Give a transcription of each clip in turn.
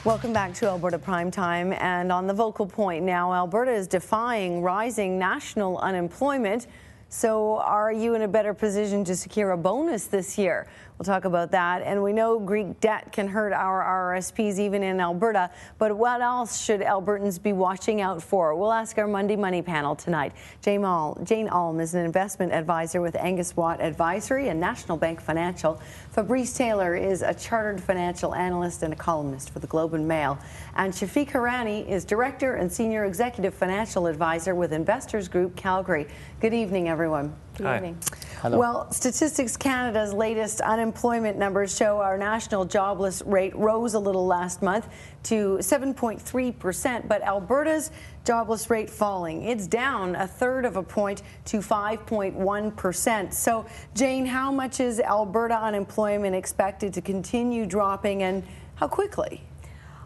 Welcome back to Alberta Primetime, and on the vocal point now, Alberta is defying rising national unemployment. So are you in a better position to secure a bonus this year? We'll talk about that. And we know Greek debt can hurt our RRSPs even in Alberta, but what else should Albertans be watching out for? We'll ask our Monday Money panel tonight. Jane Alm is an investment advisor with Angus Watt Advisory and National Bank Financial. Fabrice Taylor is a chartered financial analyst and a columnist for the Globe and Mail. And Shafik Hirani is director and senior executive financial advisor with Investors Group Calgary. Good evening, everyone. Good evening. Hello. Well, Statistics Canada's latest unemployment numbers show our national jobless rate rose a little last month to 7.3%, but Alberta's jobless rate falling. It's down a third of a point to 5.1%. So, Jane, how much is Alberta unemployment expected to continue dropping, and how quickly?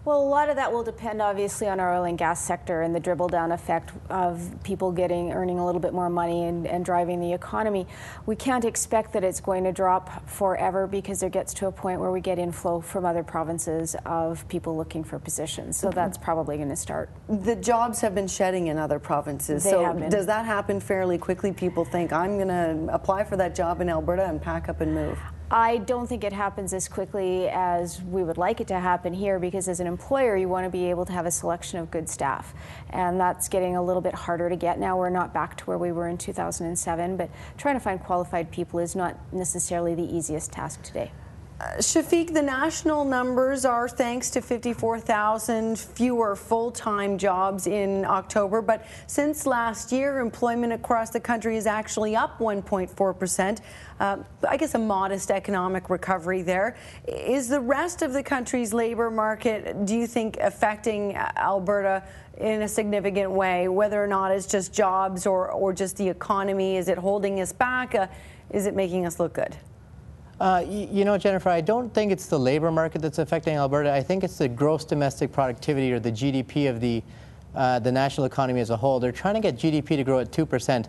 Well, a lot of that will depend, obviously, on our oil and gas sector and the dribble-down effect of people earning a little bit more money and driving the economy. We can't expect that it's going to drop forever, because there gets to a point where we get inflow from other provinces of people looking for positions. So that's probably going to start. The jobs have been shedding in other provinces. They have been. Does that happen fairly quickly? People think, I'm going to apply for that job in Alberta and pack up and move. I don't think it happens as quickly as we would like it to happen here, because as an employer, you want to be able to have a selection of good staff. And that's getting a little bit harder to get now. We're not back to where we were in 2007, but trying to find qualified people is not necessarily the easiest task today. Shafik, the national numbers are thanks to 54,000 fewer full-time jobs in October, but since last year, employment across the country is actually up 1.4%. I guess a modest economic recovery there. Is the rest of the country's labor market, do you think, affecting Alberta in a significant way, whether or not it's just jobs or just the economy? Is it holding us back? Is it making us look good? You know, Jennifer, I don't think it's the labor market that's affecting Alberta. I think it's the gross domestic productivity, or the GDP of the national economy as a whole. They're trying to get GDP to grow at 2%.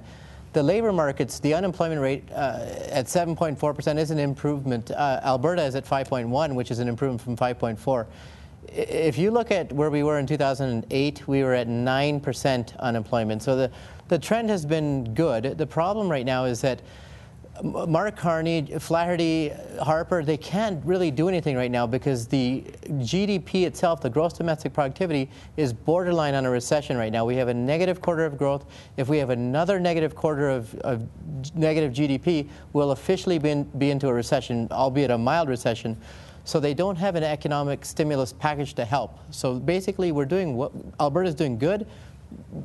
The labor markets, the unemployment rate at 7.4% is an improvement. Alberta is at 5.1, which is an improvement from 5.4. If you look at where we were in 2008, we were at 9% unemployment. So the trend has been good. The problem right now is that Mark Carney, Flaherty, Harper, they can't really do anything right now, because the GDP itself, the gross domestic productivity, is borderline on a recession right now. We have a negative quarter of growth. If we have another negative quarter of negative GDP, we'll officially be into a recession, albeit a mild recession. So they don't have an economic stimulus package to help. So basically, Alberta's doing good,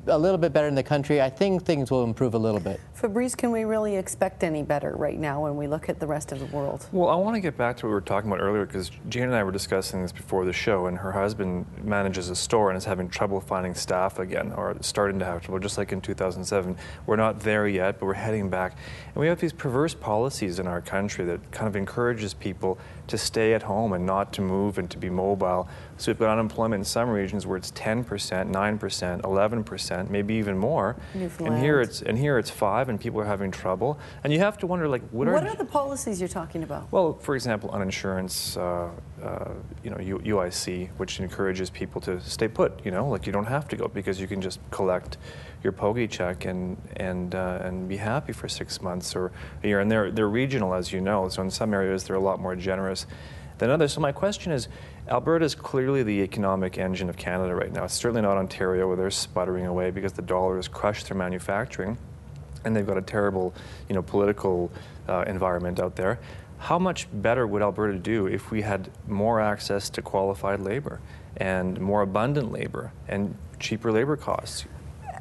a little bit better in the country. I think things will improve a little bit. Fabrice, can we really expect any better right now when we look at the rest of the world? Well, I want to get back to what we were talking about earlier, because Jane and I were discussing this before the show, and her husband manages a store and is having trouble finding staff again, or starting to have trouble, just like in 2007. We're not there yet, but we're heading back. And we have these perverse policies in our country that kind of encourages people to stay at home and not to move and to be mobile. So we've got unemployment in some regions where it's 10%, 9%, 11%, maybe even more. And here it's 5%, and people are having trouble. And you have to wonder, like, what are the policies you're talking about? Well, for example, on insurance, UIC, which encourages people to stay put. You know, like, you don't have to go, because you can just collect your pogey check and be happy for 6 months or a year. And they're regional, as you know. So in some areas they're a lot more generous than others. So my question is, Alberta is clearly the economic engine of Canada right now. It's certainly not Ontario, where they're sputtering away because the dollar has crushed their manufacturing, and they've got a terrible, political environment out there. How much better would Alberta do if we had more access to qualified labor and more abundant labor and cheaper labor costs?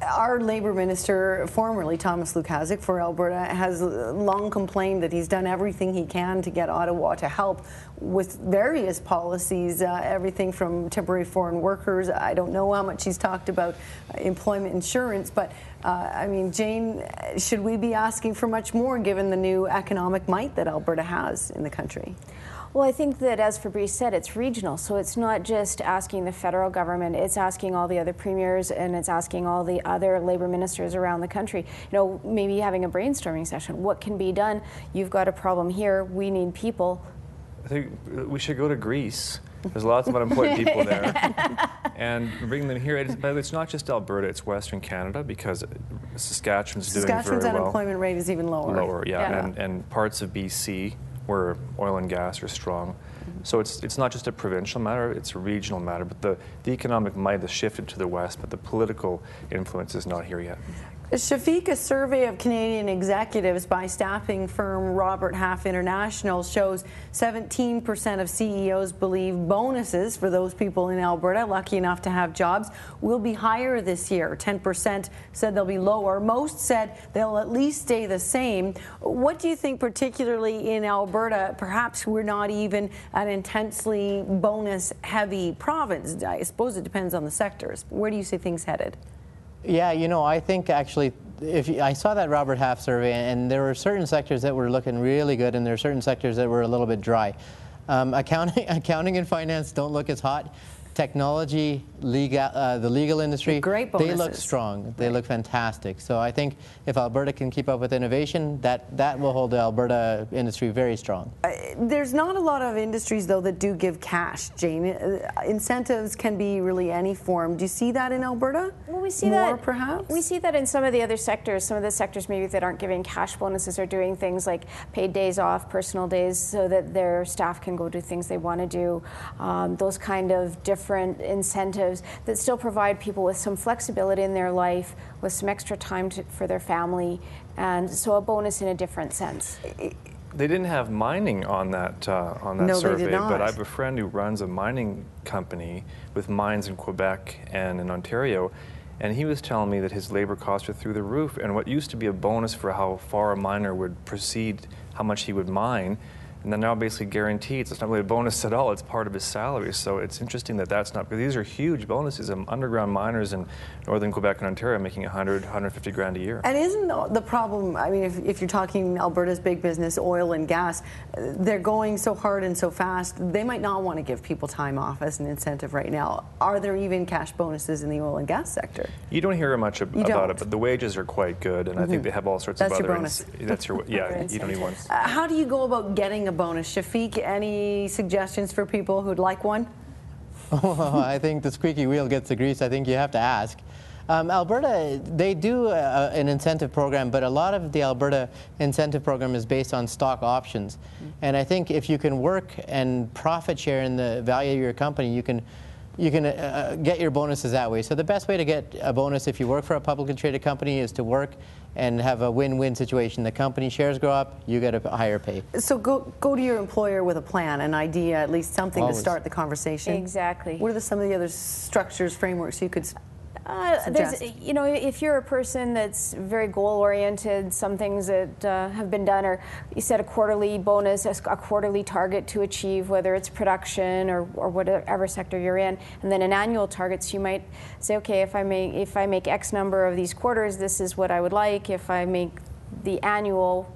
Our Labour Minister, formerly Thomas Lukaszuk for Alberta, has long complained that he's done everything he can to get Ottawa to help with various policies, everything from temporary foreign workers. I don't know how much he's talked about employment insurance, but I mean, Jane, should we be asking for much more given the new economic might that Alberta has in the country? Well, I think that, as Fabrice said, it's regional. So it's not just asking the federal government, it's asking all the other premiers, and it's asking all the other labor ministers around the country. Maybe having a brainstorming session. What can be done? You've got a problem here. We need people. I think we should go to Greece. There's lots of unemployed people there, and bring them here. But it's not just Alberta; it's Western Canada, because Saskatchewan's doing very well. Saskatchewan's unemployment rate is even lower. Lower, yeah. And parts of BC where oil and gas are strong. So it's not just a provincial matter; it's a regional matter. But the economic might has shifted to the west, but the political influence is not here yet. Shafik, a survey of Canadian executives by staffing firm Robert Half International shows 17% of CEOs believe bonuses for those people in Alberta lucky enough to have jobs will be higher this year. 10% said they'll be lower. Most said they'll at least stay the same. What do you think, particularly in Alberta, perhaps we're not even an intensely bonus-heavy province? I suppose it depends on the sectors. Where do you see things headed? Yeah, you know, I think actually, I saw that Robert Half survey, and there were certain sectors that were looking really good, and there are certain sectors that were a little bit dry. Accounting and finance don't look as hot. Technology, the legal industry, they look strong. They look fantastic. So I think if Alberta can keep up with innovation, that will hold the Alberta industry very strong. There's not a lot of industries, though, that do give cash, Jane. Incentives can be really any form. Do you see that in Alberta? Well, we see more, that, perhaps? We see that in some of the other sectors. Some of the sectors maybe that aren't giving cash bonuses are doing things like paid days off, personal days, so that their staff can go do things they want to do. Those kind of different incentives that still provide people with some flexibility in their life, with some extra time for their family, and so a bonus in a different sense. They didn't have mining on that survey, they did not. But I have a friend who runs a mining company with mines in Quebec and in Ontario, and he was telling me that his labor costs are through the roof, and what used to be a bonus for how far a miner would proceed, how much he would mine, and then now basically guaranteed. It's not really a bonus at all. It's part of his salary. So it's interesting that that's not, because these are huge bonuses. Underground miners in northern Quebec and Ontario are making 100, 150 grand a year. And isn't the problem, I mean, if you're talking Alberta's big business, oil and gas, they're going so hard and so fast, they might not want to give people time off as an incentive right now. Are there even cash bonuses in the oil and gas sector? You don't hear much about it, but the wages are quite good, and I think they have all sorts of other... That's your bonus. That's your, yeah, you don't need one. How do you go about getting a bonus? Shafik, any suggestions for people who'd like one? Oh, I think the squeaky wheel gets the grease. I think you have to ask. Alberta, they do an incentive program, but a lot of the Alberta incentive program is based on stock options. And I think if you can work and profit share in the value of your company, you can get your bonuses that way. So the best way to get a bonus if you work for a publicly traded company is to work and have a win-win situation. The company shares go up, you get a higher pay. So go to your employer with a plan, an idea, at least something to start the conversation. Exactly. What are some of the other structures, frameworks you could suggest? You know, if you're a person that's very goal-oriented, some things that have been done, or you set a quarterly bonus, a quarterly target to achieve, whether it's production or whatever sector you're in, and then an annual target. So you might say, okay, if I make X number of these quarters, this is what I would like. If I make the annual,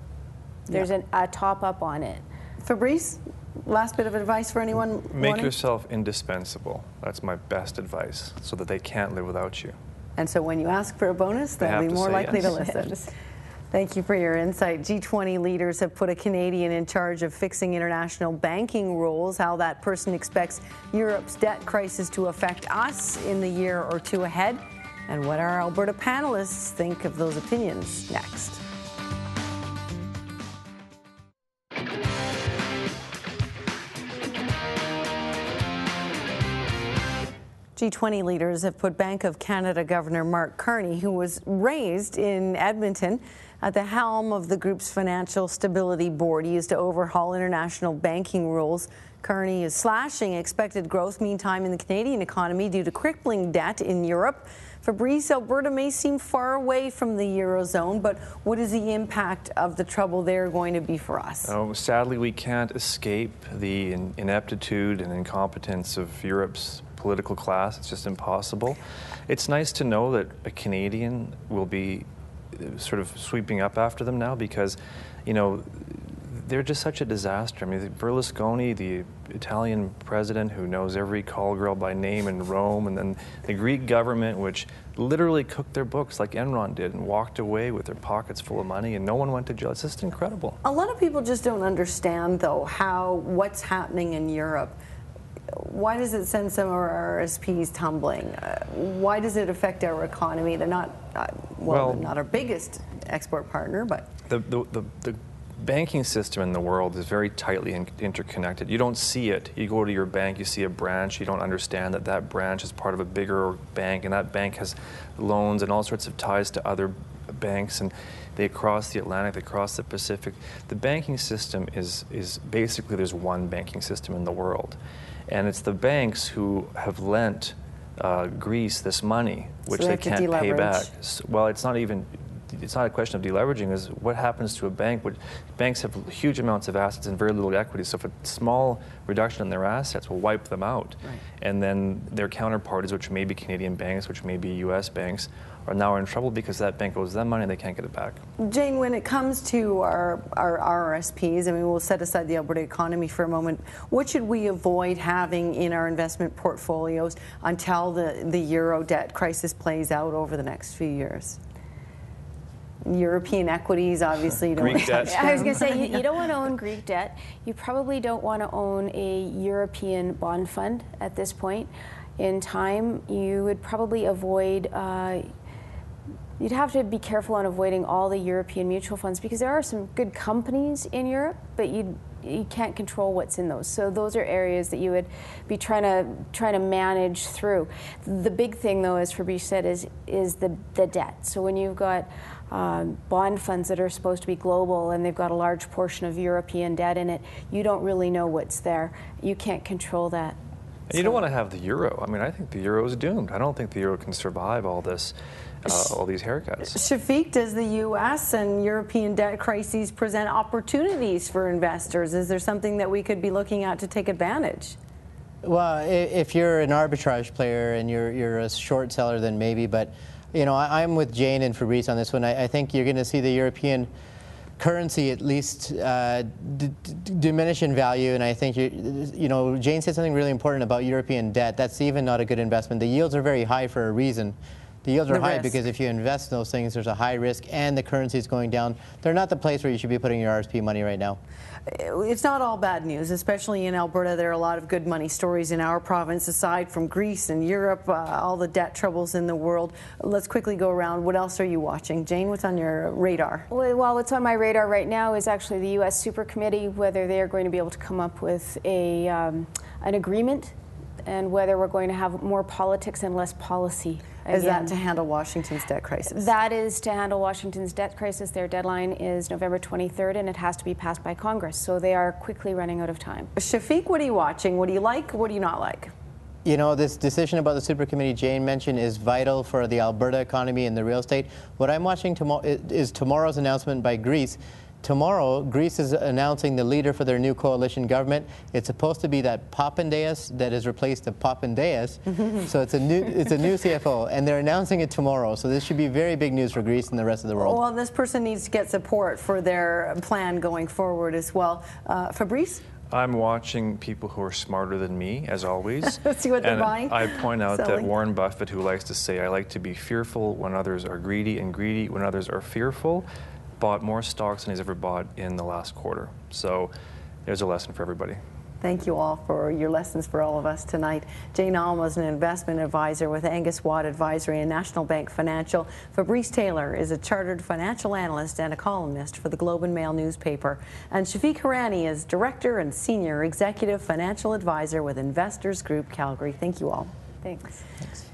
there's a top-up on it. Fabrice, last bit of advice for anyone Make yourself indispensable. That's my best advice, so that they can't live without you. And so when you ask for a bonus, they'll be more likely to listen. Thank you for your insight. G20 leaders have put a Canadian in charge of fixing international banking rules, how that person expects Europe's debt crisis to affect us in the year or two ahead, and what our Alberta panelists think of those opinions next. G20 leaders have put Bank of Canada Governor Mark Carney, who was raised in Edmonton, at the helm of the group's Financial Stability Board. He is to overhaul international banking rules. Carney is slashing expected growth, meantime, in the Canadian economy due to crippling debt in Europe. Fabrice, Alberta may seem far away from the Eurozone, but what is the impact of the trouble there going to be for us? Oh, sadly, we can't escape the ineptitude and incompetence of Europe's political class. It's just impossible. It's nice to know that a Canadian will be sort of sweeping up after them now, because, you know, they're just such a disaster. I mean, Berlusconi, the Italian president who knows every call girl by name in Rome, and then the Greek government, which literally cooked their books like Enron did and walked away with their pockets full of money, and no one went to jail. It's just incredible. A lot of people just don't understand, though, what's happening in Europe. Why does it send some of our RRSPs tumbling? Why does it affect our economy? They're not, they're not our biggest export partner, but the banking system in the world is very tightly interconnected. You don't see it. You go to your bank, you see a branch, you don't understand that that branch is part of a bigger bank, and that bank has loans and all sorts of ties to other banks, and they cross the Atlantic, they cross the Pacific. The banking system is basically, there's one banking system in the world. And it's the banks who have lent Greece this money, which so they can't pay back. Well, it's not a question of deleveraging. Is what happens to a bank? Banks have huge amounts of assets and very little equity. So if a small reduction in their assets will wipe them out, right. And then their counterparties, which may be Canadian banks, which may be U.S. banks, are now in trouble because that bank owes them money and they can't get it back. Jane, when it comes to our RRSPs, I mean, we'll set aside the Alberta economy for a moment. What should we avoid having in our investment portfolios until the euro debt crisis plays out over the next few years? European equities, obviously, you don't want to touch them. I was going to say, you don't want to own Greek debt. You probably don't want to own a European bond fund at this point in time. You would probably avoid, you'd have to be careful on avoiding all the European mutual funds, because there are some good companies in Europe, but you can't control what's in those. So those are areas that you would be trying to manage through. The big thing, though, as Fabrice said, is the debt. So when you've got bond funds that are supposed to be global and they've got a large portion of European debt in it, you don't really know what's there. You can't control that. And you don't want to have the euro. I mean, I think the euro is doomed. I don't think the euro can survive all this, all these haircuts. Shafik, does the U.S. and European debt crises present opportunities for investors? Is there something that we could be looking at to take advantage? Well, if you're an arbitrage player and you're a short seller, then maybe. But you know, I'm with Jane and Fabrice on this one. I think you're going to see the European currency at least diminish in value, and I think you know, Jane said something really important about European debt. That's even not a good investment. The yields are very high for a reason. The yields are high because if you invest in those things, there's a high risk, and the currency is going down. They're not the place where you should be putting your RRSP money right now. It's not all bad news, especially in Alberta. There are a lot of good money stories in our province, aside from Greece and Europe, all the debt troubles in the world. Let's quickly go around. What else are you watching? Jane, what's on your radar? Well, what's on my radar right now is actually the U.S. Super Committee, whether they're going to be able to come up with an agreement, and whether we're going to have more politics and less policy. Again. Is that to handle Washington's debt crisis? That is to handle Washington's debt crisis. Their deadline is November 23rd, and it has to be passed by Congress. So they are quickly running out of time. Shafik, what are you watching? What do you like? What do you not like? You know, this decision about the super committee Jane mentioned is vital for the Alberta economy and the real estate. What I'm watching is tomorrow's announcement by Greece. Tomorrow, Greece is announcing the leader for their new coalition government. It's supposed to be that Papandreou that has replaced the Papandreou. So it's a new CFO, and they're announcing it tomorrow. So this should be very big news for Greece and the rest of the world. Well, this person needs to get support for their plan going forward as well. Fabrice? I'm watching people who are smarter than me, as always. See what they're buying? I point out that Warren Buffett, who likes to say, I like to be fearful when others are greedy and greedy when others are fearful, bought more stocks than he's ever bought in the last quarter. So there's a lesson for everybody. Thank you all for your lessons for all of us tonight. Jane Alma is an investment advisor with Angus Watt Advisory and National Bank Financial. Fabrice Taylor is a chartered financial analyst and a columnist for the Globe and Mail newspaper. And Shafik Hirani is director and senior executive financial advisor with Investors Group Calgary. Thank you all. Thanks. Thanks.